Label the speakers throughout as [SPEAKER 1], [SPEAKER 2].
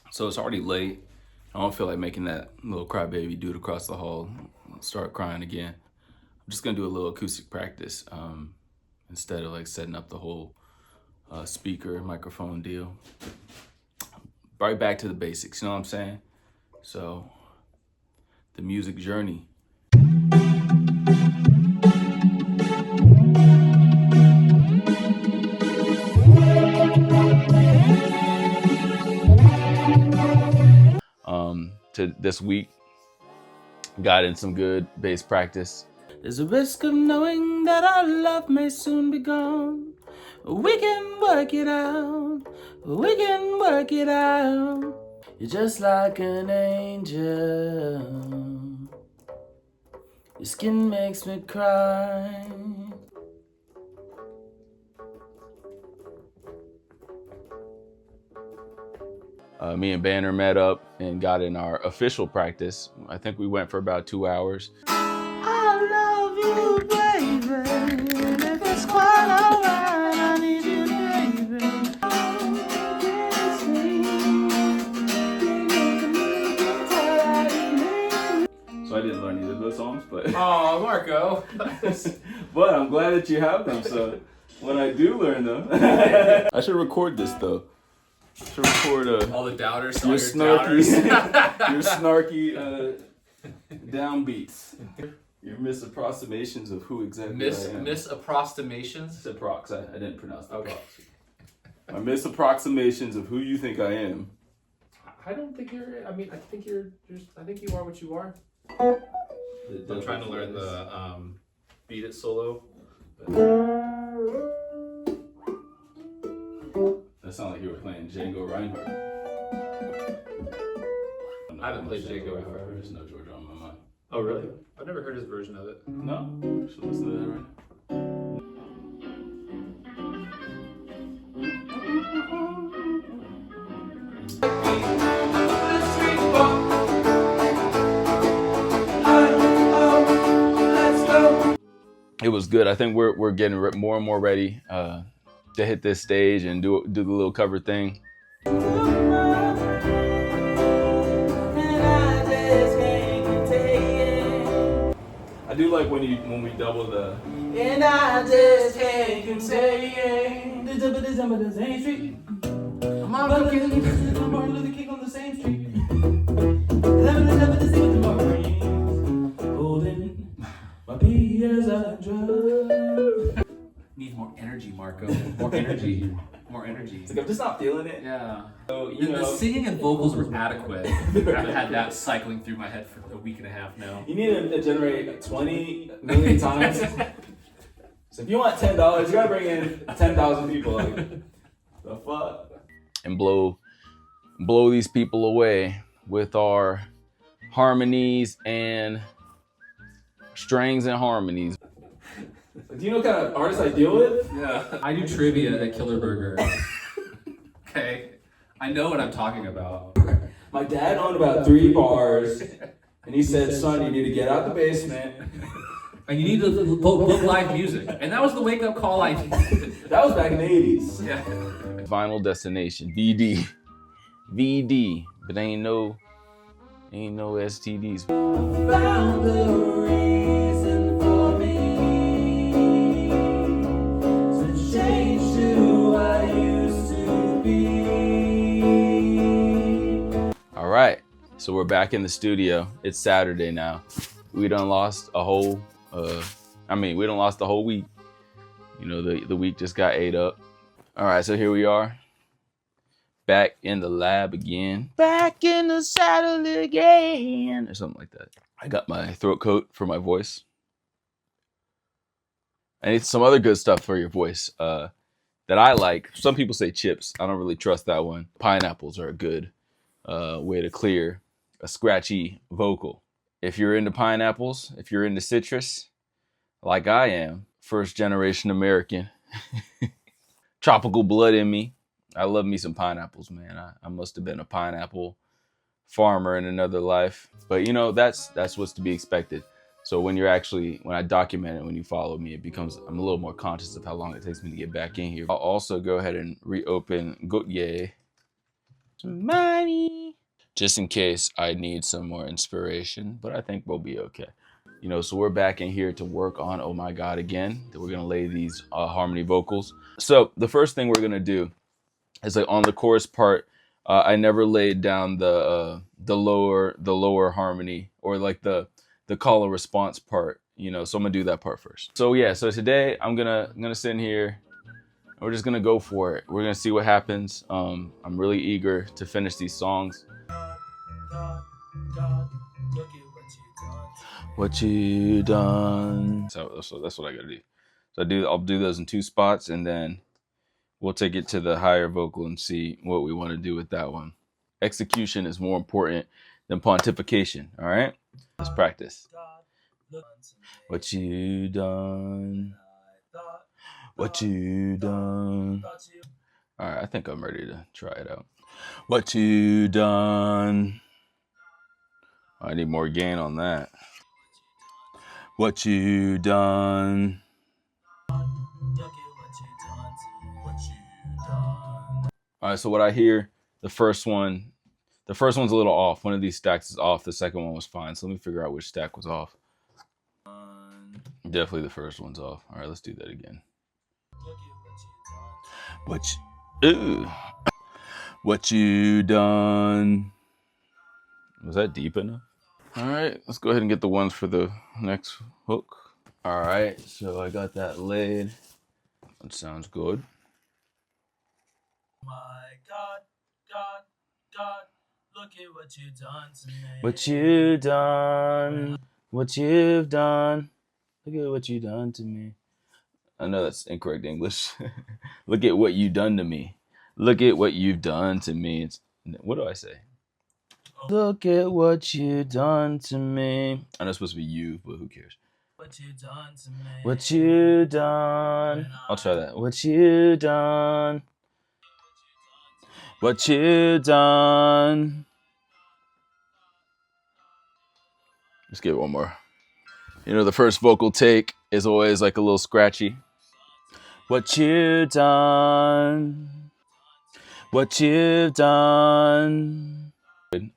[SPEAKER 1] So it's already late. I don't feel like making that little crybaby dude across the hall start crying again. I'm just gonna do a little acoustic practice instead of like setting up the whole speaker microphone deal. Right back to the basics, you know what I'm saying? So the music journey. To this week, got in some good bass practice. There's a risk of knowing that our love may soon be gone. We can work it out. We can work it out. You're just like an angel. Your skin makes me cry. Me and Banner met up and got in our official practice. I think we went for about 2 hours. I love you, baby. And if it's quite alright, I need you, baby. So I didn't learn either of those songs, but
[SPEAKER 2] oh, Marco.
[SPEAKER 1] but I'm glad that you have them. So when I do learn them, I should record this though. To record
[SPEAKER 2] all the doubters,
[SPEAKER 1] your
[SPEAKER 2] all
[SPEAKER 1] snarky,
[SPEAKER 2] doubters.
[SPEAKER 1] your snarky downbeats, your misapproximations of who exactly I am.
[SPEAKER 2] Misapproximations?
[SPEAKER 1] I said prox. I didn't pronounce the
[SPEAKER 2] Okay.
[SPEAKER 1] prox. My misapproximations of who you think I am.
[SPEAKER 2] I don't think you're. I mean, I think you're just. I think you are what you are.
[SPEAKER 1] I'm
[SPEAKER 2] trying to learn the beat it solo.
[SPEAKER 1] That sounded like you were playing Django Reinhardt.
[SPEAKER 2] I haven't played Django Reinhardt.
[SPEAKER 1] There's no Georgia on my mind.
[SPEAKER 2] Oh, really? I've never heard his version of it.
[SPEAKER 1] No? You should listen to that right now. It was good. I think we're getting more and more ready to hit this stage and do the little cover thing. I do like when we double the. And I just can't contain the same street. I'm Martin Luther King on the same street. Holding my pee as I drive.
[SPEAKER 2] Need more energy, Marco. More energy. More energy.
[SPEAKER 1] It's like I'm just not feeling it.
[SPEAKER 2] Yeah.
[SPEAKER 1] So,
[SPEAKER 2] the singing and vocals were adequate. I've had that cycling through my head for a week and a half now.
[SPEAKER 1] You need to generate 20 million times. So if you want $10, you gotta bring in 10,000 people. Like, the fuck? And blow these people away with our harmonies and strings and harmonies. Do you know what kind of artists I deal with?
[SPEAKER 2] Yeah. I do trivia at Killer Burger. Okay. I know what I'm talking about.
[SPEAKER 1] My dad owned about 3 bars, and he said, son, you need to get out the basement.
[SPEAKER 2] And you need to book live music. And that was the wake-up call I needed.
[SPEAKER 1] That was back in the 80s.
[SPEAKER 2] Yeah.
[SPEAKER 1] Final Destination, VD. VD, but ain't no STDs. Found the reason for me to change to who I used to be. All right, so we're back in the studio. It's Saturday now. We done lost a whole, we done lost the whole week. You know, the week just got ate up. All right, so here we are. Back in the lab again. Back in the saddle again. Or something like that. I got my throat coat for my voice. I need some other good stuff for your voice that I like. Some people say chips. I don't really trust that one. Pineapples are a good way to clear a scratchy vocal. If you're into pineapples, if you're into citrus, like I am, first generation American, tropical blood in me. I love me some pineapples, man. I must have been a pineapple farmer in another life. But you know, that's what's to be expected. So when I document it, when you follow me, I'm a little more conscious of how long it takes me to get back in here. I'll also go ahead and reopen Gautier Money. Just in case I need some more inspiration, but I think we'll be okay. So we're back in here to work on Oh My God again. We're gonna lay these harmony vocals. So the first thing we're gonna do is like on the chorus part, I never laid down the lower harmony or like the call and response part. So I'm gonna do that part first. So yeah, so today I'm gonna sit in here. We're just gonna go for it. We're gonna see what happens. I'm really eager to finish these songs. What you done? So that's what I gotta do. So I'll do those in two spots, and then we'll take it to the higher vocal and see what we want to do with that one. Execution is more important than pontification. All right, let's practice. What you done? What you done? All right, I think I'm ready to try it out. What you done? I need more gain on that. What you done? All right, so what I hear, the first one's a little off. One of these stacks is off. The second one was fine. So let me figure out which stack was off. Definitely the first one's off. All right, let's do that again. What you done? Was that deep enough? All right, let's go ahead and get the ones for the next hook. All right, so I got that laid. That sounds good. God, look at what you done to me. What you done? What you've done? Look at what you done to me. I know that's incorrect English. Look at what you done to me. Look at what you've done to me. What do I say? Look at what you done to me. I know it's supposed to be you, but who cares? What you done to me. What you done. I'll try that. What you done. What you done. Let's give it one more. The first vocal take is always like a little scratchy. What you done. What you've done.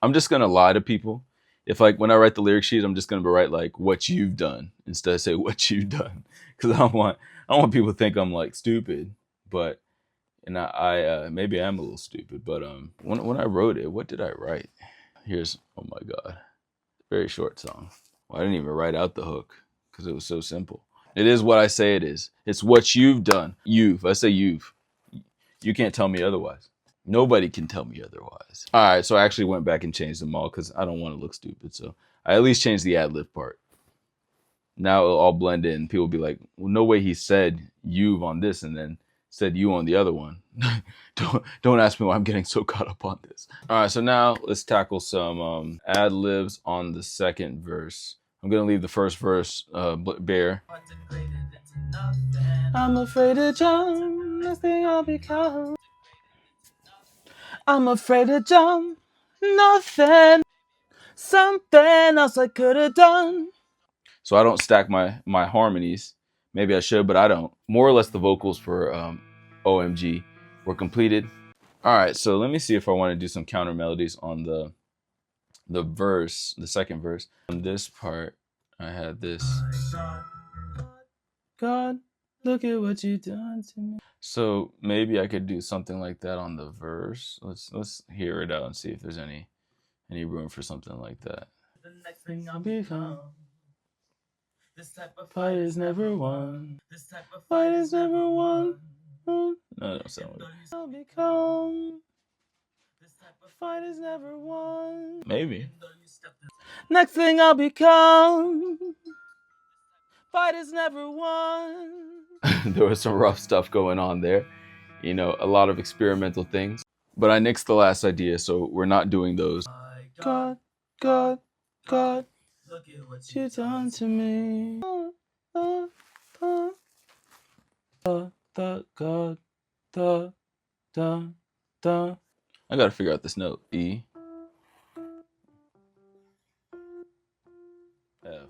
[SPEAKER 1] I'm just gonna lie to people. If like when I write the lyric sheet, I'm just gonna write like what you've done instead of say what you've done, because I don't want people to think I'm like stupid. But and I maybe I'm a little stupid. But when I wrote it, what did I write? Here's Oh My God, very short song. Well, I didn't even write out the hook because it was so simple. It is what I say it is. It's what you've done. I say you've. You can't tell me otherwise. Nobody can tell me otherwise. All right, so I actually went back and changed them all because I don't want to look stupid. So I at least changed the ad lib part. Now it'll all blend in. People will be like, well, no way he said you've on this and then said you on the other one. don't ask me why I'm getting so caught up on this. All right, so now let's tackle some ad libs on the second verse. I'm gonna leave the first verse bare. I'm afraid to jump, nothing I'll become. I'm afraid to jump, nothing, something else I could have done. So I don't stack my harmonies. Maybe I should, but I don't. More or less the vocals for OMG were completed. All right, so let me see if I want to do some counter melodies on the verse, the second verse. On this part, I had this. God, look at what you done to me. So maybe I could do something like that on the verse. Let's hear it out and see if there's any room for something like that. The next thing I'll become. This type of fight is never won. This type of fight is never won. No, don't sound like it. I'll become. This type of fight is never won. Maybe. Next thing I'll become. Fight is never won. There was some rough stuff going on there. A lot of experimental things. But I nixed the last idea, so we're not doing those. God, God, God, look at what you done to me. I gotta figure out this note. E, F.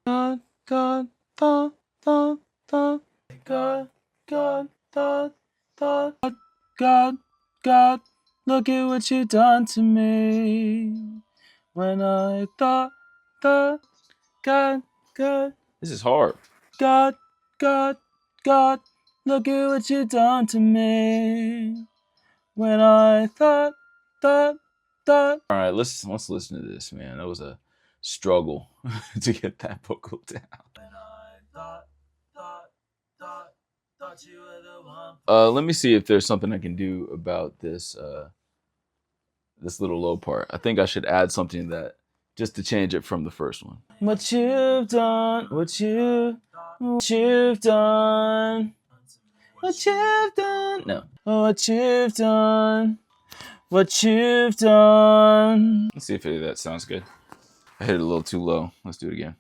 [SPEAKER 1] God, God, da, da, da. God, God, da, da. God, God. look at what you done to me. When I thought, God, this is hard. God, God, look at what you done to me. When I thought. All right, let's listen to this, man. That was a struggle to get that vocal down. When I thought you were the one. Let me see if there's something I can do about this this little low part. I think I should add something that just to change it from the first one. What you've done, what you've done, what you've done. No, what you've done, what you've done. Let's see if any of that sounds good. I hit it a little too low. Let's do it again.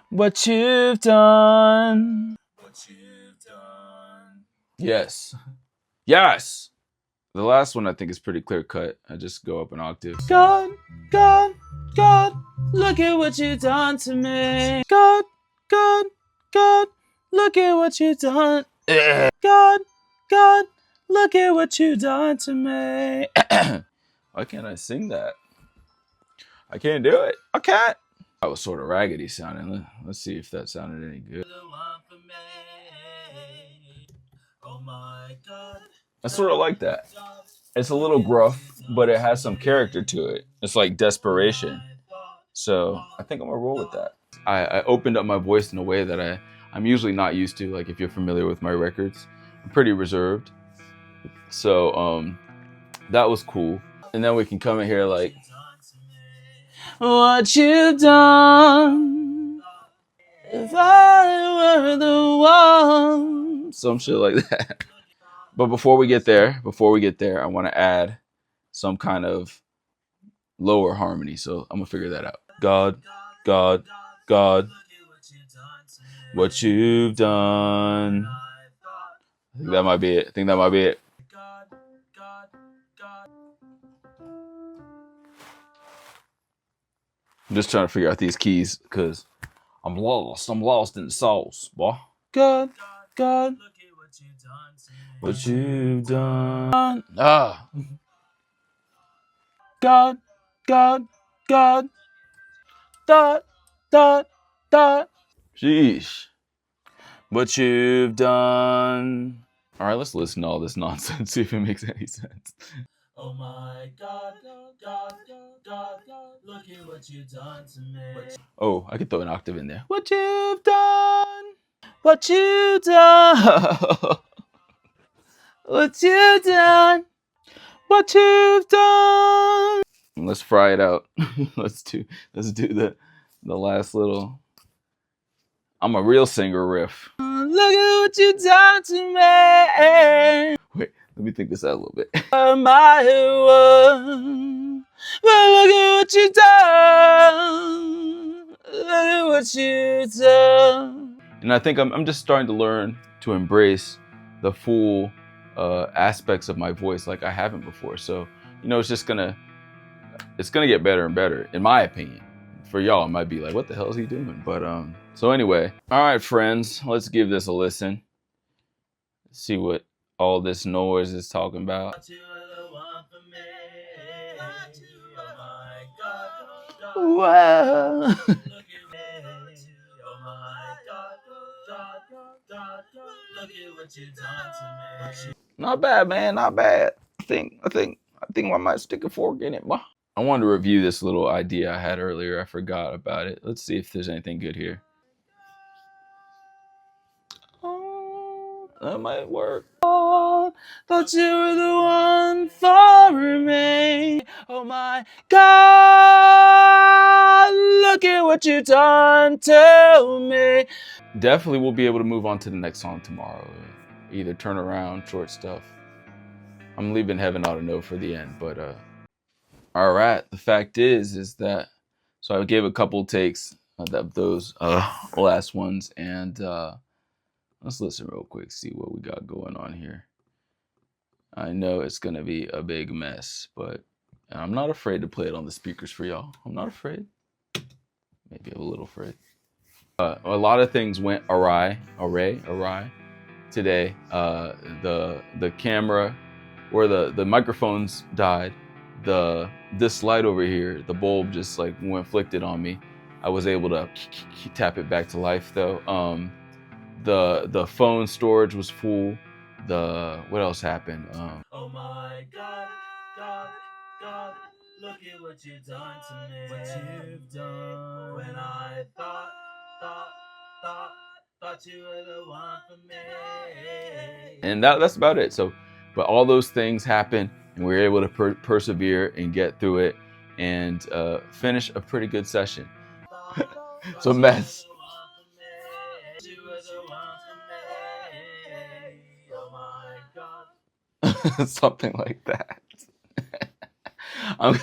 [SPEAKER 1] What you've done. What you've done. Yes. Yes. The last one I think is pretty clear cut. I just go up an octave. God, look at what you've done to me. God, look at what you've done. God, look at what you've done to me. Why can't I sing that? I can't do it. I can't. That was sort of raggedy sounding. Let's see if that sounded any good. I sort of like that. It's a little gruff, but it has some character to it. It's like desperation. So I think I'm gonna roll with that. I opened up my voice in a way that I'm usually not used to. Like if you're familiar with my records, I'm pretty reserved. So that was cool. And then we can come in here like, what you've done, if I were the one, some shit like that. But before we get there, I want to add some kind of lower harmony. So I'm gonna figure that out. God, what you've done. I think that might be it. I'm just trying to figure out these keys because I'm lost. I'm lost in the sauce, boy. God, what you've done. Ah. God, dot, dot. Sheesh. What you've done. All right, let's listen to all this nonsense, see if it makes any sense. Oh my God, look at what you've done to me. Oh, I could throw an octave in there. What you've done. What you've done. What you've done. What you've done. Let's fry it out. let's do the last little. I'm a real singer riff. Look at what you done to me. Wait, let me think this out a little bit. My one, but look at what you done. Look at what you done. And I think I'm just starting to learn to embrace the full aspects of my voice like I haven't before. So it's just gonna get better and better, in my opinion. For y'all, it might be like, what the hell is he doing? But so anyway, all right, friends, let's give this a listen. See what all this noise is talking about. Wow. Not bad, man. Not bad. I think I might stick a fork in it, boy. I wanted to review this little idea I had earlier. I forgot about it. Let's see if there's anything good here. Oh, that might work. Oh, thought you were the one for me. Oh my God, look at what you done to me. Definitely we'll be able to move on to the next song tomorrow. Either turn around, short stuff. I'm leaving Heaven Ought to Know for the end, but all right. The fact is that so I gave a couple takes of those last ones, and let's listen real quick, see what we got going on here. I know it's gonna be a big mess, but I'm not afraid to play it on the speakers for y'all. I'm not afraid. Maybe I'm a little afraid. A lot of things went awry today. The camera where the microphones died, this light over here, the bulb just like flicked on me. I was able to tap it back to life though. The phone storage was full. What else happened?
[SPEAKER 3] Oh my God, God, God, look at what you've done to me. What you've done. When I thought you were the one for me.
[SPEAKER 1] And that's about it. So, but all those things happened, and we were able to persevere and get through it, and finish a pretty good session. So mess.
[SPEAKER 3] Oh my God.
[SPEAKER 1] Something like that. I'm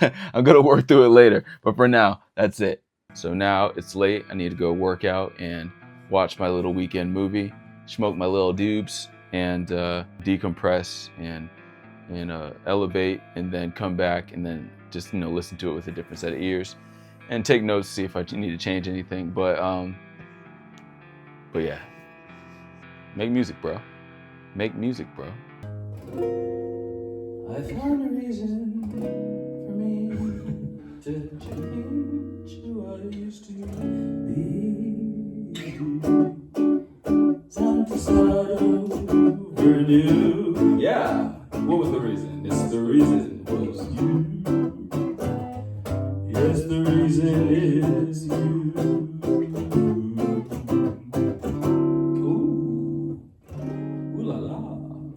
[SPEAKER 1] gonna work through it later, but for now, that's it. So now it's late. I need to go work out and watch my little weekend movie, smoke my little doobs, and decompress and elevate, and then come back and then just listen to it with a different set of ears, and take notes, see if I need to change anything. But yeah, make music, bro. Make music, bro.
[SPEAKER 3] I found a reason for me to change who I used to be. Time to start over new. Yeah, what was the reason? It's the reason was you. Yes, the reason is you.